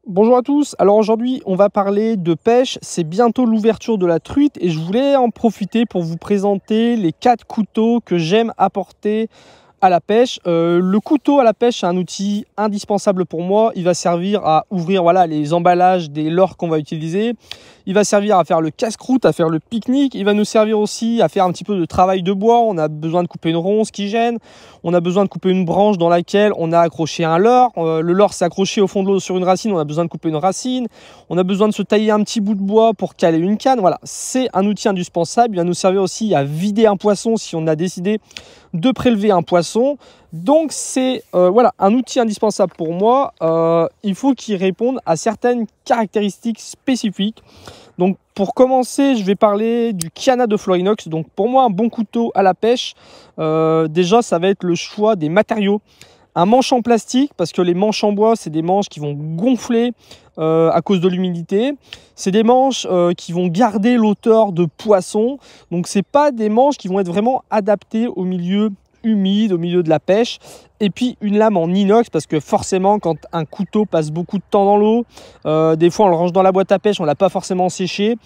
Bonjour à tous, alors aujourd'hui on va parler de pêche, c'est bientôt l'ouverture de la truite et je voulais en profiter pour vous présenter les 4 couteaux que j'aime apporter à la pêche. Le couteau à la pêche, c'est un outil indispensable pour moi. Il va servir à ouvrir les emballages des leurres qu'on va utiliser. Il va servir à faire le casse-croûte, à faire le pique-nique. Il va nous servir aussi à faire un petit peu de travail de bois. On a besoin de couper une ronce qui gêne. On a besoin de couper une branche dans laquelle on a accroché un leurre. Le leurre s'est accroché au fond de l'eau sur une racine. On a besoin de couper une racine. On a besoin de se tailler un petit bout de bois pour caler une canne. Voilà, c'est un outil indispensable. Il va nous servir aussi à vider un poisson si on a décidé de prélever un poisson. Donc c'est un outil indispensable pour moi. Il faut qu'il réponde à certaines caractéristiques spécifiques. Donc pour commencer, je vais parler du Kiana de Florinox. Donc pour moi, un bon couteau à la pêche, déjà ça va être le choix des matériaux. Un manche en plastique, parce que les manches en bois, c'est des manches qui vont gonfler à cause de l'humidité. C'est des manches qui vont garder l'auteur de poisson. Donc c'est pas des manches qui vont être vraiment adaptées au milieu humide, au milieu de la pêche. Et puis une lame en inox, parce que forcément quand un couteau passe beaucoup de temps dans l'eau, des fois on le range dans la boîte à pêche, on ne l'a pas forcément séché.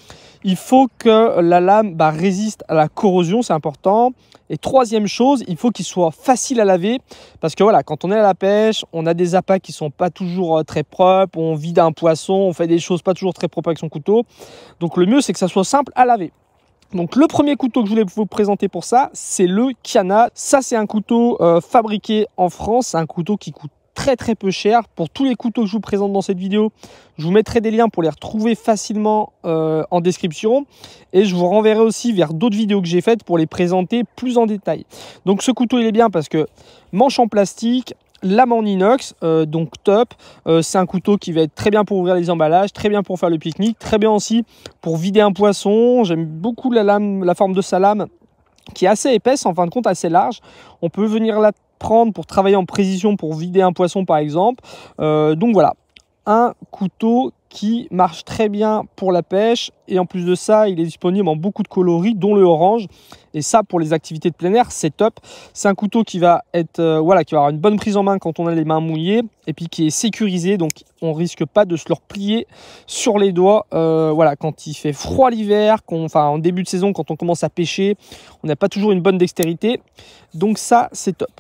Il faut que la lame résiste à la corrosion, c'est important. Et troisième chose, il faut qu'il soit facile à laver, parce que voilà, quand on est à la pêche, on a des appâts qui sont pas toujours très propres, on vide un poisson, on fait des choses pas toujours très propres avec son couteau. Donc le mieux c'est que ça soit simple à laver. Donc le premier couteau que je voulais vous présenter pour ça, c'est le Kiana. Ça c'est un couteau fabriqué en France, c'est un couteau qui coûte très peu cher. Pour tous les couteaux que je vous présente dans cette vidéo, je vous mettrai des liens pour les retrouver facilement en description. Et je vous renverrai aussi vers d'autres vidéos que j'ai faites pour les présenter plus en détail. Donc ce couteau il est bien parce que manche en plastique, lame en inox, donc top. C'est un couteau qui va être très bien pour ouvrir les emballages, très bien pour faire le pique-nique, très bien aussi pour vider un poisson. J'aime beaucoup la lame, la forme de sa lame qui est assez épaisse, en fin de compte assez large. On peut venir la prendre pour travailler en précision, pour vider un poisson par exemple. Donc voilà, un couteau qui marche très bien pour la pêche et en plus de ça il est disponible en beaucoup de coloris dont le orange, et ça pour les activités de plein air c'est top. C'est un couteau qui va être qui va avoir une bonne prise en main quand on a les mains mouillées et puis qui est sécurisé, donc on risque pas de se le replier sur les doigts quand il fait froid l'hiver, en début de saison quand on commence à pêcher, on n'a pas toujours une bonne dextérité, donc ça c'est top.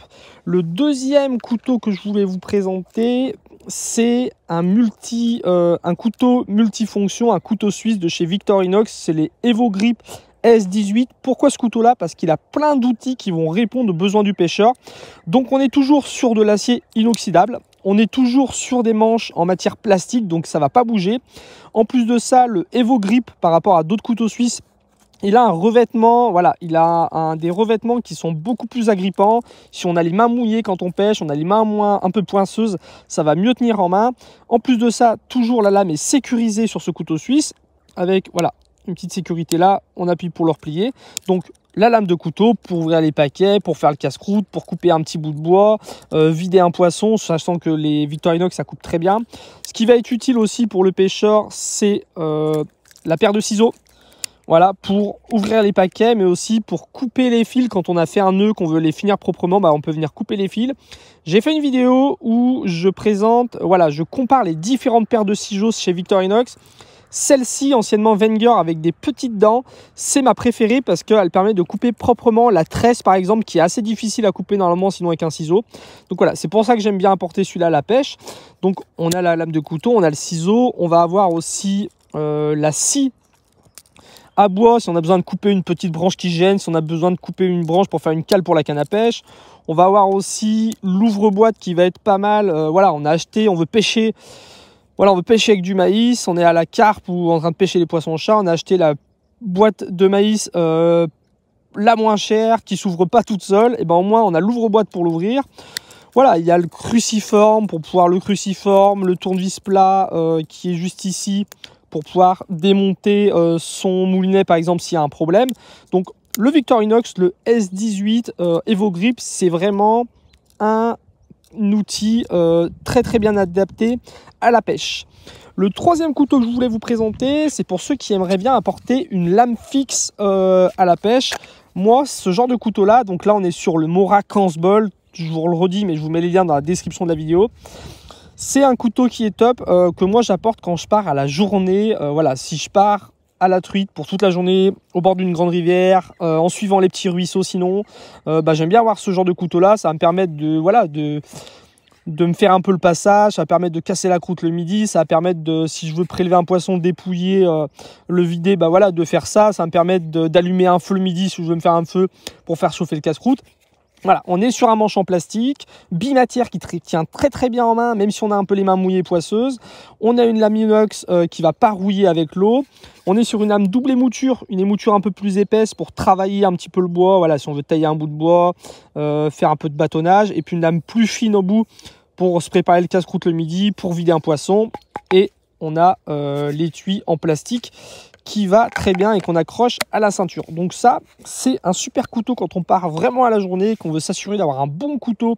Le deuxième couteau que je voulais vous présenter, c'est un couteau multifonction, un couteau suisse de chez Victorinox, c'est les EvoGrip S18. Pourquoi ce couteau là? Parce qu'il a plein d'outils qui vont répondre aux besoins du pêcheur. Donc on est toujours sur de l'acier inoxydable, on est toujours sur des manches en matière plastique, donc ça va pas bouger. En plus de ça, le EvoGrip par rapport à d'autres couteaux suisses, il a un revêtement, des revêtements qui sont beaucoup plus agrippants. Si on a les mains mouillées quand on pêche, on a les mains un peu poinçeuses, ça va mieux tenir en main. En plus de ça, toujours la lame est sécurisée sur ce couteau suisse avec une petite sécurité là, on appuie pour le replier. Donc la lame de couteau pour ouvrir les paquets, pour faire le casse-croûte, pour couper un petit bout de bois, vider un poisson, sachant que les Victorinox ça coupe très bien. Ce qui va être utile aussi pour le pêcheur, c'est la paire de ciseaux. Voilà, pour ouvrir les paquets, mais aussi pour couper les fils quand on a fait un nœud, qu'on veut les finir proprement, on peut venir couper les fils. J'ai fait une vidéo où je présente, je compare les différentes paires de ciseaux chez Victorinox. Celle-ci, anciennement Wenger avec des petites dents, c'est ma préférée parce qu'elle permet de couper proprement la tresse par exemple, qui est assez difficile à couper normalement sinon avec un ciseau. Donc voilà, c'est pour ça que j'aime bien apporter celui-là à la pêche. Donc on a la lame de couteau, on a le ciseau, on va avoir aussi la scie à bois si on a besoin de couper une petite branche qui gêne, si on a besoin de couper une branche pour faire une cale pour la canne à pêche. On va avoir aussi l'ouvre-boîte qui va être pas mal. On a acheté, on veut pêcher. On veut pêcher avec du maïs, on est à la carpe ou en train de pêcher les poissons-chats. On a acheté la boîte de maïs la moins chère qui s'ouvre pas toute seule. Et au moins on a l'ouvre-boîte pour l'ouvrir. Il y a le cruciforme pour pouvoir le tournevis plat qui est juste ici, pour pouvoir démonter son moulinet par exemple s'il y a un problème. Donc le Victorinox, le S18 EvoGrip, c'est vraiment un outil très bien adapté à la pêche. Le troisième couteau que je voulais vous présenter, c'est pour ceux qui aimeraient bien apporter une lame fixe à la pêche. Moi, ce genre de couteau là, donc là on est sur le Mora Kansbol, je vous le redis mais je vous mets les liens dans la description de la vidéo. C'est un couteau qui est top, que moi j'apporte quand je pars à la journée. Voilà, si je pars à la truite pour toute la journée au bord d'une grande rivière, en suivant les petits ruisseaux sinon, j'aime bien avoir ce genre de couteau là. Ça va me permettre de me faire un peu le passage, ça va permettre de casser la croûte le midi, ça va permettre de, si je veux prélever un poisson, dépouiller, le vider, voilà, de faire ça. Ça va me permettre d'allumer un feu le midi si je veux me faire un feu pour faire chauffer le casse-croûte. Voilà, on est sur un manche en plastique, bimatière qui tient très très bien en main, même si on a un peu les mains mouillées poisseuses. On a une lame inox qui va pas rouiller avec l'eau. On est sur une lame double émouture, une émouture un peu plus épaisse pour travailler un petit peu le bois. Voilà, si on veut tailler un bout de bois, faire un peu de bâtonnage. Et puis une lame plus fine au bout pour se préparer le casse-croûte le midi, pour vider un poisson. Et on a l'étui en plastique qui va très bien et qu'on accroche à la ceinture. Donc ça, c'est un super couteau quand on part vraiment à la journée, qu'on veut s'assurer d'avoir un bon couteau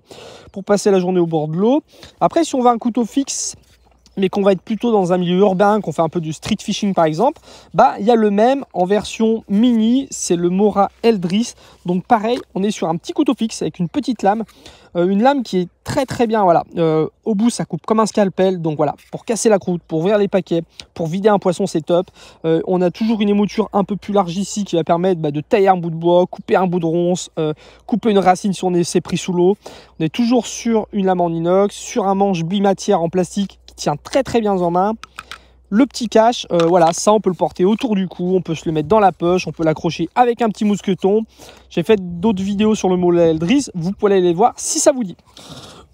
pour passer la journée au bord de l'eau. Après, si on veut un couteau fixe, mais qu'on va être plutôt dans un milieu urbain, qu'on fait un peu du street fishing par exemple, il y a le même en version mini, c'est le Mora Eldris. Donc pareil, on est sur un petit couteau fixe avec une petite lame, une lame qui est très très bien, voilà. Au bout ça coupe comme un scalpel, donc voilà, pour casser la croûte, pour ouvrir les paquets, pour vider un poisson, c'est top. On a toujours une émouture un peu plus large ici qui va permettre de tailler un bout de bois, couper un bout de ronce, couper une racine si on s'est pris sous l'eau. On est toujours sur une lame en inox, sur un manche bimatière en plastique qui tient très très bien en main. Le petit cache, voilà, ça on peut le porter autour du cou, on peut se le mettre dans la poche, on peut l'accrocher avec un petit mousqueton. J'ai fait d'autres vidéos sur le Mora Eldris, vous pouvez aller les voir si ça vous dit.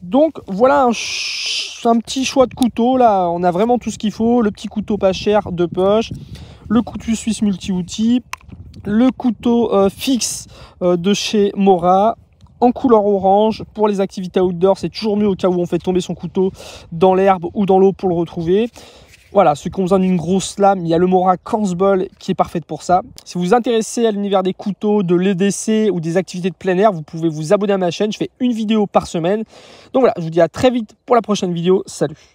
Donc voilà un petit choix de couteau, là on a vraiment tout ce qu'il faut. Le petit couteau pas cher de poche, le couteau suisse multi-outils, le couteau fixe de chez Mora, en couleur orange. Pour les activités outdoor, c'est toujours mieux au cas où on fait tomber son couteau dans l'herbe ou dans l'eau pour le retrouver. Voilà, ceux qui ont besoin d'une grosse lame, il y a le Mora Kansbol qui est parfaite pour ça. Si vous vous intéressez à l'univers des couteaux, de l'EDC ou des activités de plein air, vous pouvez vous abonner à ma chaîne. Je fais une vidéo par semaine. Donc voilà, je vous dis à très vite pour la prochaine vidéo. Salut!